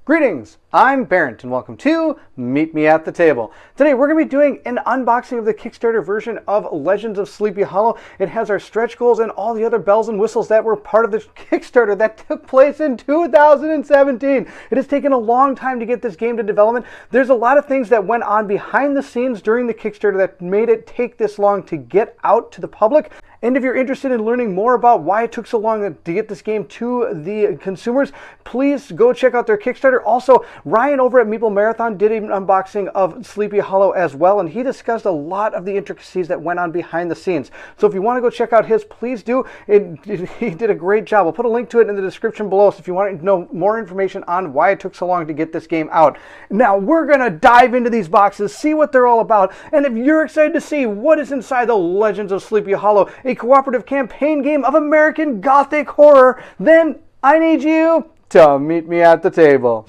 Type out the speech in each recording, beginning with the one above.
Greetings, I'm Barrett and welcome to Meet Me at the Table. Today we're going to be doing an unboxing of the Kickstarter version of Legends of Sleepy Hollow. It has our stretch goals and all the other bells and whistles that were part of the Kickstarter that took place in 2017. It has taken a long time to get this game to development. There's a lot of things that went on behind the scenes during the Kickstarter that made it take this long to get out to the public. And if you're interested in learning more about why it took so long to get this game to the consumers, please go check out their Kickstarter. Also, Ryan over at Meeple Marathon did an unboxing of Sleepy Hollow as well, and he discussed a lot of the intricacies that went on behind the scenes. So if you want to go check out his, please do. He did a great job. I'll put a link to it in the description below, so if you want to know more information on why it took so long to get this game out. Now, we're going to dive into these boxes, see what they're all about, and if you're excited to see what is inside the Legends of Sleepy Hollow, a cooperative campaign game of American Gothic horror, then I need you to meet me at the table.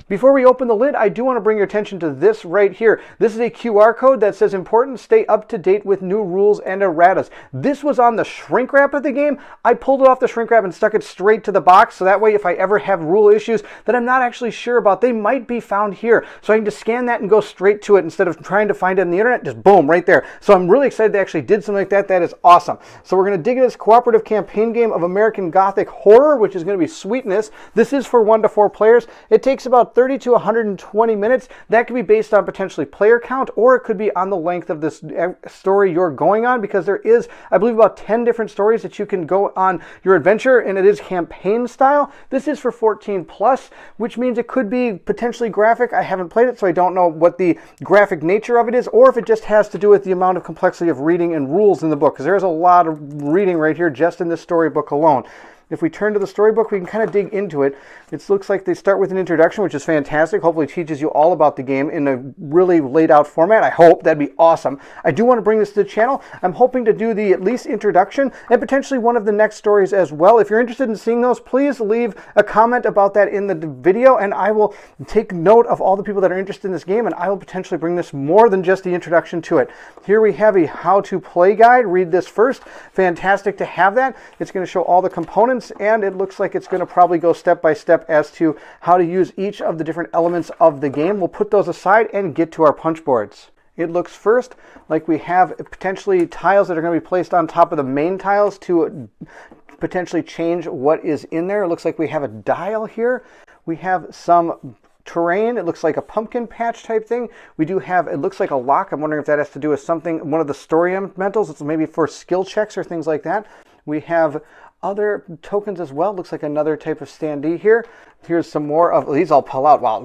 Before we open the lid, I do want to bring your attention to this right here. This is a QR code that says important, stay up to date with new rules and erratas. This was on the shrink wrap of the game. I pulled it off the shrink wrap and stuck it straight to the box, so that way if I ever have rule issues that I'm not actually sure about, they might be found here. So I can just scan that and go straight to it instead of trying to find it on the internet, just boom, right there. So I'm really excited they actually did something like that. That is awesome. So we're going to dig into this cooperative campaign game of American Gothic horror, which is going to be Sweetness. This is for 1 to 4 players. It takes about 30 to 120 minutes. That could be based on potentially player count, or it could be on the length of this story you're going on, because there is, I believe, about 10 different stories that you can go on your adventure, and it is campaign style. This is for 14 plus, which means it could be potentially graphic. I haven't played it, so I don't know what the graphic nature of it is, or if it just has to do with the amount of complexity of reading and rules in the book, because there's a lot of reading right here just in this storybook alone. If we turn to the storybook, we can kind of dig into it. It looks like they start with an introduction, which is fantastic. Hopefully it teaches you all about the game in a really laid out format. I hope. That'd be awesome. I do want to bring this to the channel. I'm hoping to do the at least introduction and potentially one of the next stories as well. If you're interested in seeing those, please leave a comment about that in the video, and I will take note of all the people that are interested in this game, and I will potentially bring this more than just the introduction to it. Here we have a how-to-play guide. Read this first. Fantastic to have that. It's going to show all the components, and it looks like it's going to probably go step by step as to how to use each of the different elements of the game. We'll put those aside and get to our punch boards. It looks first like we have potentially tiles that are going to be placed on top of the main tiles to potentially change what is in there. It looks like we have a dial here. We have some terrain. It looks like a pumpkin patch type thing. We do have, it looks like a lock. I'm wondering if that has to do with something, one of the story elementals. It's maybe for skill checks or things like that. We have other tokens as well. Looks like another type of standee here. Here's some more of these. I'll pull out. Wow,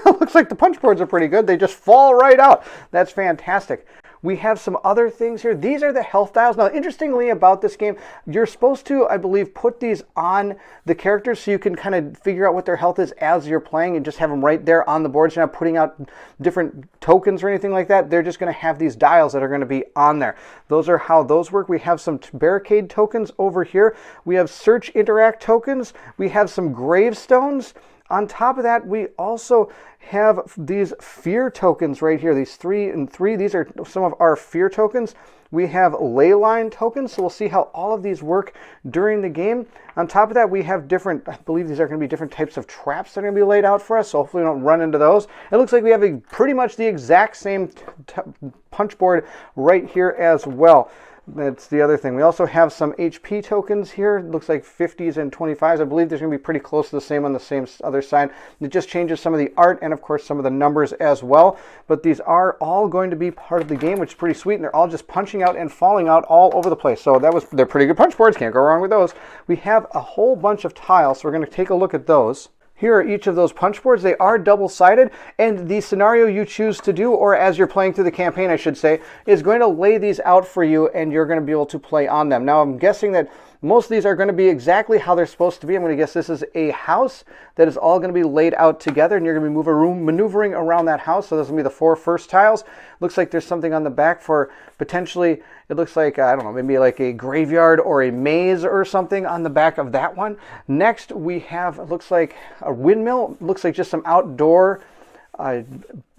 looks like the punch boards are pretty good. They just fall right out. That's fantastic. We have some other things here. These are the health dials. Now, interestingly about this game, you're supposed to, I believe, put these on the characters so you can kind of figure out what their health is as you're playing and just have them right there on the board. So you're not putting out different tokens or anything like that. They're just going to have these dials that are going to be on there. Those are how those work. We have some barricade tokens over here. We have search interact tokens. We have some gravestones. On top of that, we also have these fear tokens right here. These 3 and 3, these are some of our fear tokens. We have ley line tokens, so we'll see how all of these work during the game. On top of that, we have different, I believe these are going to be different types of traps that are going to be laid out for us, so hopefully we don't run into those. It looks like we have pretty much the exact same punch board right here as well. That's the other thing. We also have some HP tokens here. It looks like 50s and 25s. I believe there's going to be pretty close to the same on the same other side. It just changes some of the art and, of course, some of the numbers as well. But these are all going to be part of the game, which is pretty sweet. And they're all just punching out and falling out all over the place. So they're pretty good punch boards. Can't go wrong with those. We have a whole bunch of tiles, so we're going to take a look at those. Here are each of those punch boards. They are double-sided, and the scenario you choose to do, or as you're playing through the campaign, I should say, is going to lay these out for you, and you're going to be able to play on them. Now, I'm guessing that Most of these are going to be exactly how they're supposed to be. I'm going to guess this is a house that is all going to be laid out together, and you're going to be maneuvering around that house. So those will be the 4 first tiles. Looks like there's something on the back for potentially, it looks like, I don't know, maybe like a graveyard or a maze or something on the back of that one. Next, we have, it looks like a windmill. Looks like just some outdoor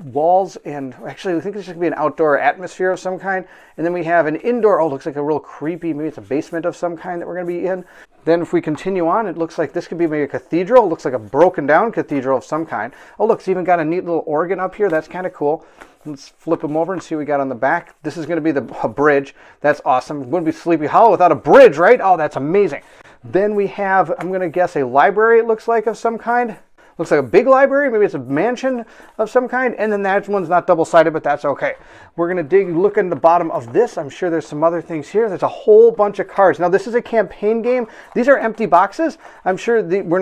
walls, and actually I think this should be an outdoor atmosphere of some kind. And then we have an indoor, oh, looks like a real creepy, maybe it's a basement of some kind that we're going to be in. Then if we continue on, it looks like this could be maybe a cathedral. It looks like a broken down cathedral of some kind. Oh, look, it's even got a neat little organ up here. That's kind of cool. Let's flip them over and see what we got on the back. This is going to be a bridge. That's awesome. It wouldn't be Sleepy Hollow without a bridge, right? Oh, that's amazing. Then we have, I'm going to guess, a library, it looks like, of some kind. Looks like a big library, maybe it's a mansion of some kind, and then that one's not double-sided, but that's okay. We're going to look in the bottom of this. I'm sure there's some other things here. There's a whole bunch of cards. Now, this is a campaign game. These are empty boxes. I'm sure they're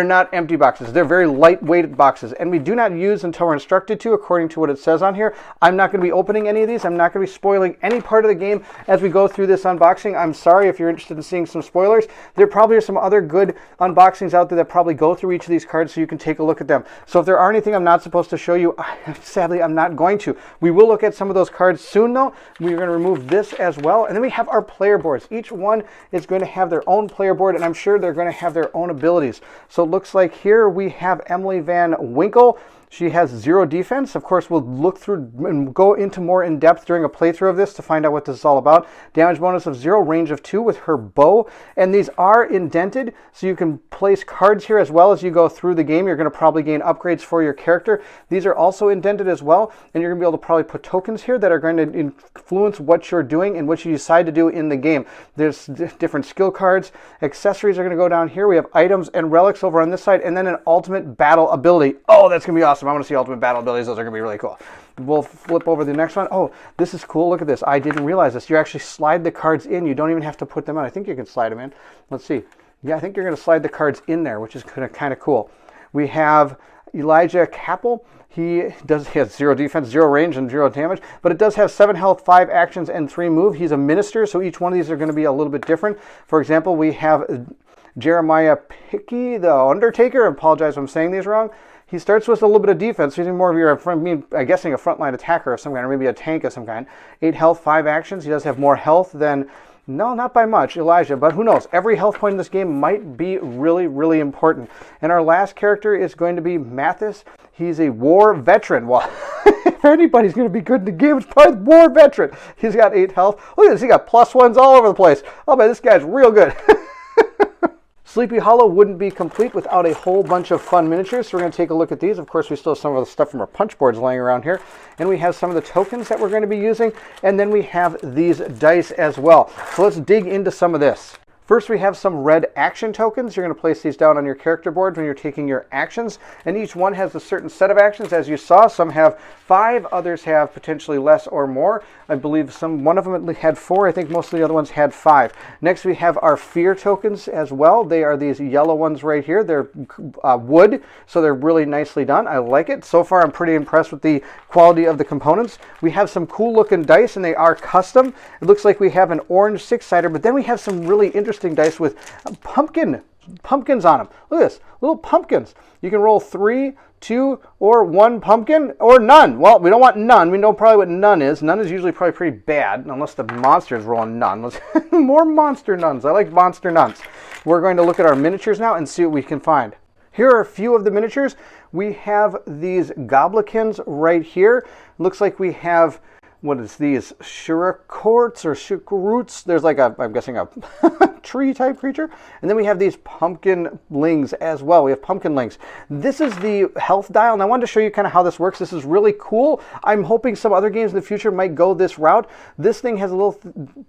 not empty boxes. They're very lightweight boxes, and we do not use until we're instructed to, according to what it says on here. I'm not going to be opening any of these. I'm not going to be spoiling any part of the game as we go through this unboxing. I'm sorry if you're interested in seeing some spoilers. There probably are some other good unboxings out there that probably go through each of these cards so you can take a look at them. So if there are anything I'm not supposed to show you, sadly, I'm not going to. We will look at some of those cards soon, though. We're going to remove this as well. And then we have our player boards. Each one is going to have their own player board, and I'm sure they're going to have their own abilities. So it looks like here we have Emily Van Winkle. She has 0 defense. Of course, we'll look through and go into more in depth during a playthrough of this to find out what this is all about. Damage bonus of 0, range of 2 with her bow. And these are indented, so you can place cards here as well as you go through the game. You're going to probably gain upgrades for your character. These are also indented as well, and you're going to be able to probably put tokens here that are going to influence what you're doing and what you decide to do in the game. There's different skill cards. Accessories are going to go down here. We have items and relics over on this side, and then an ultimate battle ability. Oh, that's going to be awesome. I want to see ultimate battle abilities. Those are going to be really cool. We'll flip over the next one. Oh, this is cool. Look at this. I didn't realize this. You actually slide the cards in. You don't even have to put them on. I think you can slide them in. Let's see. Yeah, I think you're going to slide the cards in there, which is kind of cool. We have Elijah Capel. He has 0 defense, 0 range, and 0 damage, but it does have 7 health, 5 actions, and 3 move. He's a minister, so each one of these are going to be a little bit different. For example, we have Jeremiah Picky, the Undertaker. I apologize if I'm saying these wrong. He starts with a little bit of defense. He's more of I'm guessing a frontline attacker of some kind, or maybe a tank of some kind. 8 health, 5 actions. He does have more health than, no, not by much, Elijah, but who knows? Every health point in this game might be really, really important. And our last character is going to be Mathis. He's a war veteran. Well, if anybody's going to be good in the game, it's probably the war veteran. He's got 8 health. Look at this. He got +1s all over the place. Oh, man, this guy's real good. Sleepy Hollow wouldn't be complete without a whole bunch of fun miniatures, so we're going to take a look at these. Of course, we still have some of the stuff from our punch boards laying around here, and we have some of the tokens that we're going to be using, and then we have these dice as well. So let's dig into some of this. First, we have some red action tokens. You're going to place these down on your character board when you're taking your actions, and each one has a certain set of actions. As you saw, some have 5, others have potentially less or more. I believe one of them had 4. I think most of the other ones had 5. Next, we have our fear tokens as well. They are these yellow ones right here. They're wood, so they're really nicely done. I like it. So far, I'm pretty impressed with the quality of the components. We have some cool looking dice, and they are custom. It looks like we have an orange 6-sider, but then we have some really interesting dice with pumpkins on them. Look at this, little pumpkins. You can roll 3, 2, or 1 pumpkin, or none. Well, we don't want none. We know probably what none is. None is usually probably pretty bad, unless the monster is rolling none. Let's more monster nuns. I like monster nuns. We're going to look at our miniatures now and see what we can find. Here are a few of the miniatures. We have these goblikins right here. Looks like we have, what is these? Shirakorts or Shikaroots. There's like I'm guessing a tree type creature. And then we have these pumpkinlings as well. We have pumpkinlings. This is the health dial, and I wanted to show you kind of how this works. This is really cool. I'm hoping some other games in the future might go this route. This thing has a little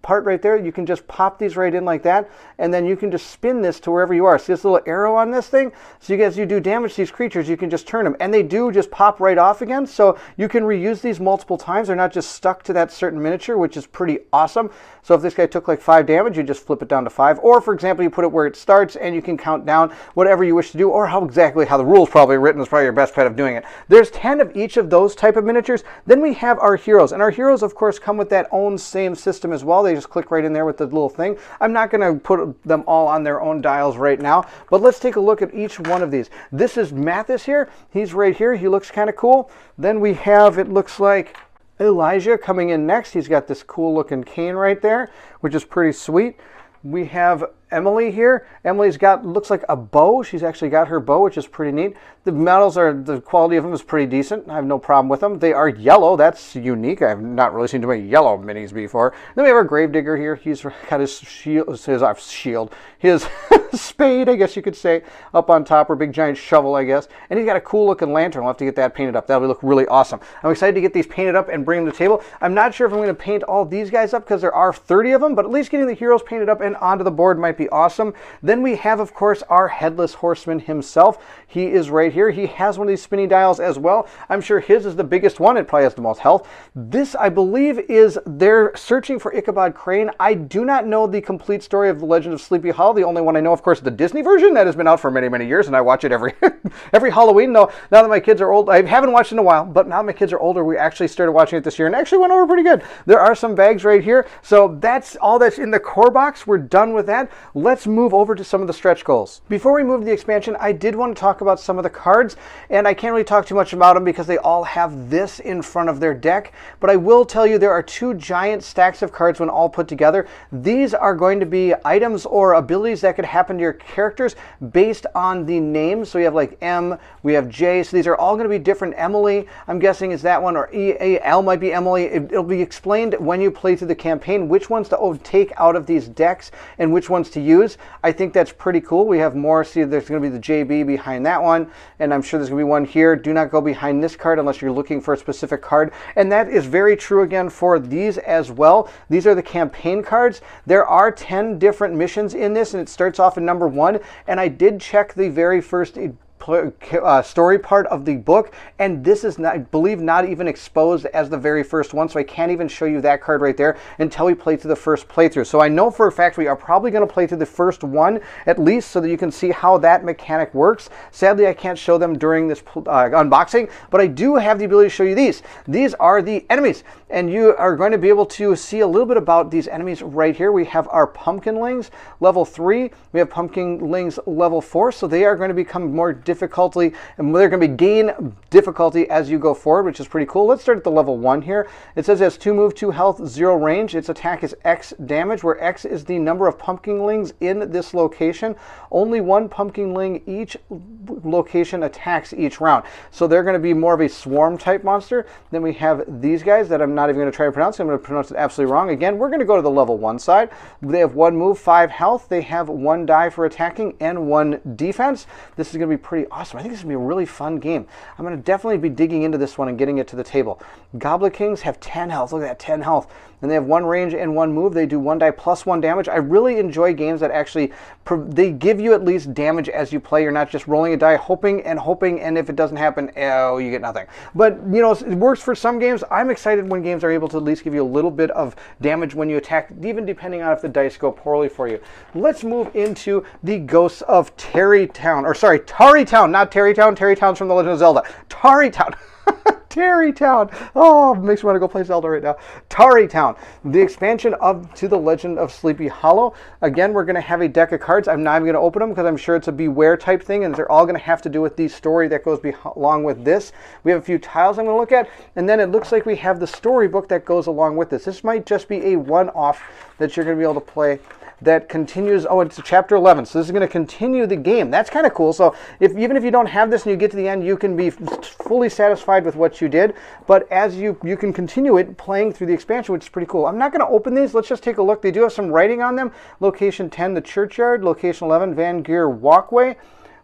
part right there. You can just pop these right in like that, and then you can just spin this to wherever you are. See this little arrow on this thing? So as you do damage to these creatures, you can just turn them, and they do just pop right off again. So you can reuse these multiple times. They're not just stuck to that certain miniature, which is pretty awesome. So if this guy took like 5 damage, you just flip it down to 5. Or for example, you put it where it starts and you can count down whatever you wish to do, or how the rules probably written is probably your best bet of doing it. There's 10 of each of those type of miniatures. Then we have our heroes, and our heroes of course come with that own same system as well. They just click right in there with the little thing. I'm not going to put them all on their own dials right now, but let's take a look at each one of these. This is Mathis here. He's right here. He looks kind of cool. Then we have, it looks like, Elijah coming in next. He's got this cool looking cane right there, which is pretty sweet. We have Emily here. Emily's got, looks like a bow. She's actually got her bow, which is pretty neat. The medals the quality of them is pretty decent. I have no problem with them. They are yellow. That's unique. I've not really seen too many yellow minis before. Then we have our Gravedigger here. He's got his his spade, I guess you could say, up on top, or big giant shovel, I guess. And he's got a cool looking lantern. We'll have to get that painted up. That'll look really awesome. I'm excited to get these painted up and bring them to the table. I'm not sure if I'm going to paint all these guys up because there are 30 of them, but at least getting the heroes painted up and onto the board might be awesome. Then we have, of course, our Headless Horseman himself. He is right here. He has one of these spinny dials as well. I'm sure his is the biggest one. It probably has the most health. This, I believe, is they're searching for Ichabod Crane. I do not know the complete story of the Legend of Sleepy Hollow. The only one I know, of course, is the Disney version that has been out for many, many years, and I watch it every every Halloween. Now that my kids are old, I haven't watched it in a while, but now my kids are older, we actually started watching it this year and actually went over pretty good. There are some bags right here. So that's all that's in the core box. We're done with that. Let's move over to some of the stretch goals. Before we move to the expansion, I did want to talk about some of the cards, and I can't really talk too much about them because they all have this in front of their deck, but I will tell you there are 2 giant stacks of cards when all put together. These are going to be items or abilities that could happen to your characters based on the names. So we have like M, we have J, so these are all going to be different. Emily, I'm guessing is that one, or E-A-L might be Emily. It'll be explained when you play through the campaign which ones to take out of these decks and which ones to use. I think that's pretty cool. We have more. See, there's going to be the JB behind that one, and I'm sure there's going to be one here. Do not go behind this card unless you're looking for a specific card, and that is very true again for these as well. These are the campaign cards. There are 10 different missions in this, and it starts off in number 1, and I did check the very first story part of the book, and this is not, I believe, not even exposed as the very first one, so I can't even show you that card right there until we play through the first playthrough. So I know for a fact we are probably going to play through the first one at least so that you can see how that mechanic works. Sadly, I can't show them during this unboxing, but I do have the ability to show you these. These are the enemies, and you are going to be able to see a little bit about these enemies right here. We have our Pumpkinlings level 3. We have Pumpkinlings level 4, so they are going to become more difficulty, and they're going to gain difficulty as you go forward, which is pretty cool. Let's start at the level 1 here. It says it has 2 move, 2 health, 0 range. Its attack is X damage, where X is the number of Pumpkinlings in this location. Only 1 Pumpkinling each location attacks each round. So they're going to be more of a swarm type monster. Then we have these guys that I'm not even going to try to pronounce. I'm going to pronounce it absolutely wrong. Again, we're going to go to the level 1 side. They have 1 move, 5 health. They have 1 die for attacking and 1 defense. This is going to be pretty awesome. I think this is going to be a really fun game. I'm going to definitely be digging into this one and getting it to the table. Goblin Kings have 10 health. Look at that, 10 health. And they have 1 range and 1 move. They do 1 die plus 1 damage. I really enjoy games that actually, they give you at least damage as you play. You're not just rolling a die, hoping, and if it doesn't happen, oh, you get nothing. But, you know, it works for some games. I'm excited when games are able to at least give you a little bit of damage when you attack, even depending on if the dice go poorly for you. Let's move into the Ghosts of Tarry Town, not Tarry Town. Tarry Town's from The Legend of Zelda. Tarry Town. Tarry Town. Oh, makes me want to go play Zelda right now. Tarry Town, the expansion to The Legend of Sleepy Hollow. Again, we're going to have a deck of cards. I'm not even going to open them because I'm sure it's a beware type thing, and they're all going to have to do with the story that goes along with this. We have a few tiles I'm going to look at, and then it looks like we have the storybook that goes along with this. This might just be a one-off that you're going to be able to play that continues. Oh, it's chapter 11, so this is going to continue the game. That's kind of cool. So even if you don't have this and you get to the end, you can be fully satisfied with what you did, but as you can continue it playing through the expansion, which is pretty cool. I'm not going to open these. Let's just take a look. They do have some writing on them. Location 10, the churchyard. Location 11, Van Geer Walkway.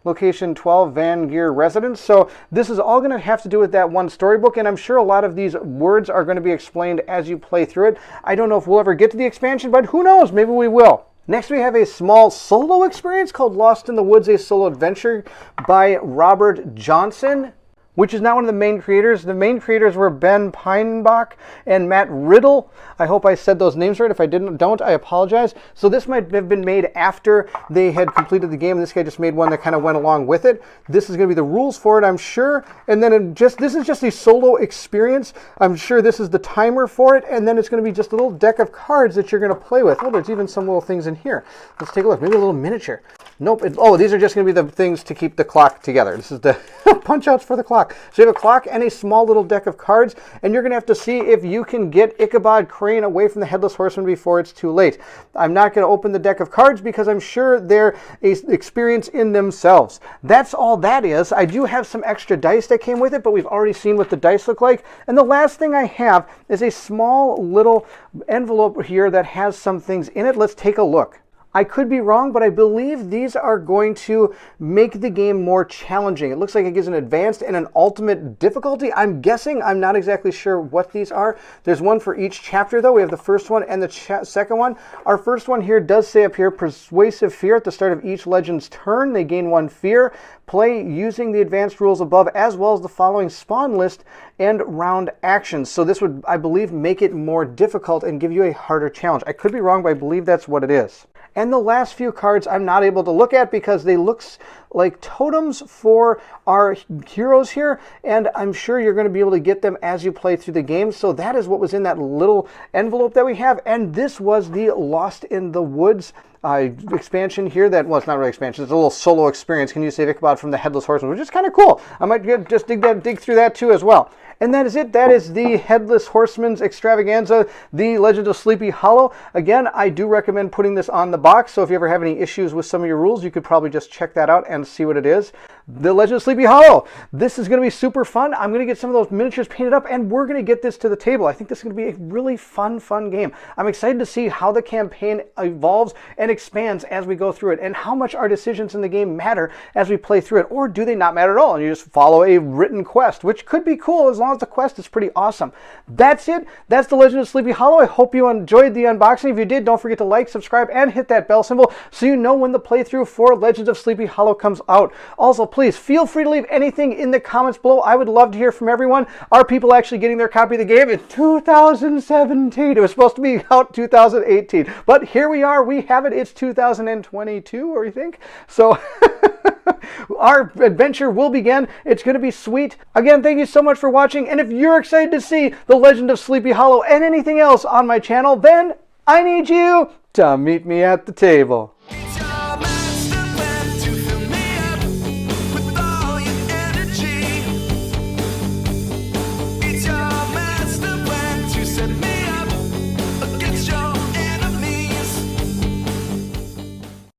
Location 12, Van Geer Residence. So this is all going to have to do with that one storybook, and I'm sure a lot of these words are going to be explained as you play through it. I don't know if we'll ever get to the expansion, but who knows? Maybe we will. Next, we have a small solo experience called Lost in the Woods, a solo adventure by Robert Johnson. which is not one of the main creators. The main creators were Ben Peinbach and Matt Riddle. I hope I said those names right. If I don't, I apologize. So this might have been made after they had completed the game. This guy just made one that kind of went along with it. This is going to be the rules for it, I'm sure. And then this is just a solo experience. I'm sure this is the timer for it. And then it's going to be just a little deck of cards that you're going to play with. Oh, there's even some little things in here. Let's take a look. Maybe a little miniature. Nope. Oh, these are just going to be the things to keep the clock together. This is the punch outs for the clock. So you have a clock and a small little deck of cards, and you're going to have to see if you can get Ichabod Crane away from the Headless Horseman before it's too late. I'm not going to open the deck of cards because I'm sure they're an experience in themselves. That's all that is. I do have some extra dice that came with it, but we've already seen what the dice look like. And the last thing I have is a small little envelope here that has some things in it. Let's take a look. I could be wrong, but I believe these are going to make the game more challenging. It looks like it gives an advanced and an ultimate difficulty. I'm guessing. I'm not exactly sure what these are. There's one for each chapter, though. We have the first one and the second one. Our first one here does say up here, Persuasive Fear. At the start of each legend's turn, they gain 1 fear. Play using the advanced rules above, as well as the following spawn list and round actions. So this would, I believe, make it more difficult and give you a harder challenge. I could be wrong, but I believe that's what it is. And the last few cards I'm not able to look at because they look like totems for our heroes here, and I'm sure you're going to be able to get them as you play through the game. So that is what was in that little envelope that we have, and this was the Lost in the Woods expansion here. That, well, it's not really expansion, it's a little solo experience. Can you save Ichabod from the Headless Horseman, which is kind of cool. I might just dig through that too as well. And that is it. That is the Headless Horseman's Extravaganza, The Legend of Sleepy Hollow. Again, I do recommend putting this on the box, so if you ever have any issues with some of your rules, you could probably just check that out and see what it is. The Legend of Sleepy Hollow. This is going to be super fun. I'm going to get some of those miniatures painted up, and we're going to get this to the table. I think this is going to be a really fun game. I'm excited to see how the campaign evolves and expands as we go through it, and how much our decisions in the game matter as we play through it, or do they not matter at all, and you just follow a written quest, which could be cool as long as the quest is pretty awesome. That's it. That's The Legend of Sleepy Hollow. I hope you enjoyed the unboxing. If you did, don't forget to like, subscribe, and hit that bell symbol so you know when the playthrough for Legends of Sleepy Hollow comes out. Also, please feel free to leave anything in the comments below. I would love to hear from everyone. Are people actually getting their copy of the game in 2017? It was supposed to be out 2018, but here we are. We have it. It's 2022, or you think? So our adventure will begin. It's going to be sweet. Again, thank you so much for watching, and if you're excited to see The Legend of Sleepy Hollow and anything else on my channel, then I need you to meet me at the table.